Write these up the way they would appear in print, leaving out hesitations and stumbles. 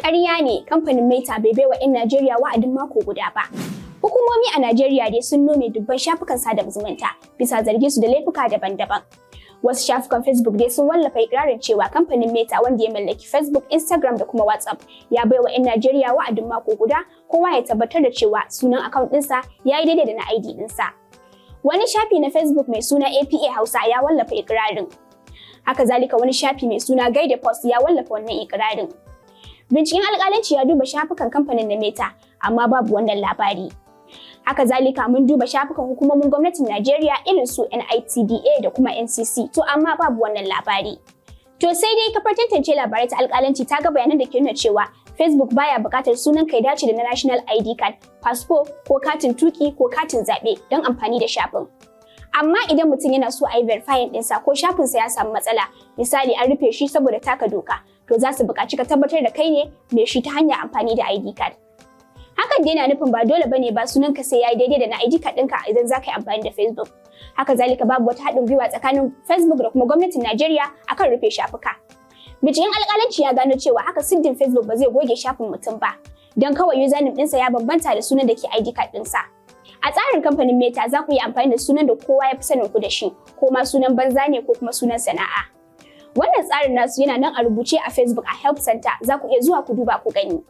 Ƙarya ne, kamfanin Meta bai baiwa 'yan Najeriya wa'adin mako guda ba. Hukumomi a Najeriya dai sun nome dubban shafukan sada zumunta bisa zargin su da laifuka daban-daban. Wasu shafukan Facebook dai sun wallafa ikirarin cewa kamfanin Meta wanda ya mallaki Facebook, Instagram da kuma WhatsApp ya baiwa 'yan Najeriya wa'adin mako guda kowa ya tabbatar da cewa sunan account ɗinsa ya yi daidai da na ID ɗinsa. Wani shafi na Facebook mai suna APA Hausa ya wallafa ikirarin. Haka zalika wani shafi mai suna Guda Post ya wallafa wannan ikirarin. Binciken alƙalanci ya duba shafukan kamfanin na Meta, amma babu wannan labari. Haka zalika mun duba shafukan hukumomin gwamnatin Najeriya irin su NITDA da kuma NCC, to amma babu wannan labari. To sai dai kafar tantance labarai ta alƙalanci ta ga bayanan da ke nuna cewa Facebook baya buƙatar sunan kai dace da na National ID card, passport ko katin tuki ko katin zaɓe don amfani da shafin. Amma idan mutum yana so a yi verifying ɗinsa ko shafinsa ya samu matsala, misali an rufe shi saboda taka doka, to za su buƙaci ka tabbatar da kai ne mai shi ta hanyar amfani da ID card. Hakan dai yana nufin ba dole bane ba sunan ka sai yayi daidai da na ID card ɗinka idan za ka yi amfani da Facebook. Haka zalika babu wata haɗin gwiwa tsakanin Facebook da kuma gwamnatin Najeriya akan rufe shafuka. Binciken alƙalanci ya gano cewa haka siddin Facebook ba zai goge shafin mutum ba, don kawai username ɗinsa ya bambanta da sunan da ke ID card ɗinsa. A tsarin kamfanin Meta za ku yi amfani da sunan da kowa ya fi sanin ku da shi, ko ma sunan banza ne ko kuma sunan sana'a. Wannan tsarin nasu yana nan a rubuce a Facebook a Help Center, za ku iya zuwa ku duba ku gani.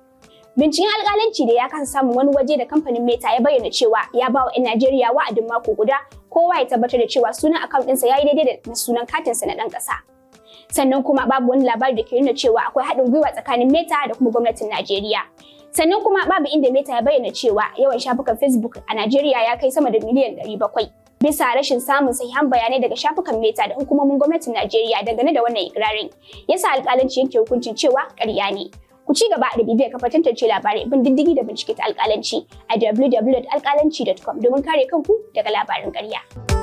Binciken alƙalanci da ya kasa samun wani waje da kamfanin Meta ya bayyana cewa ya ba wa 'yan Najeriya wa'adin mako guda kowa ya tabbatar da cewa sunan account ɗinsa ya yi daidai da sunan katinsa na ɗan ƙasa. Sannan kuma babu wani labari da ke nuna cewa akwai haɗin gwiwa tsakanin Meta da kuma gwamnatin Najeriya. Sannan kuma babu inda Meta ya bayyana cewa yawan shafukan Facebook a Najeriya ya kai sama da miliyan 700. Bisa rashin samun sahihan bayanai daga shafukan Meta da hukumomin gwamnatin Najeriya dangane da wannan ikirarin, yasa alƙalanci yanke hukuncin cewa ƙarya ne. Ku ci gaba da bibiyar kafar tantance labarai bin diddigi da bincike ta alƙalanci a www.alkalanci.com domin kare kanku daga labarin ƙarya.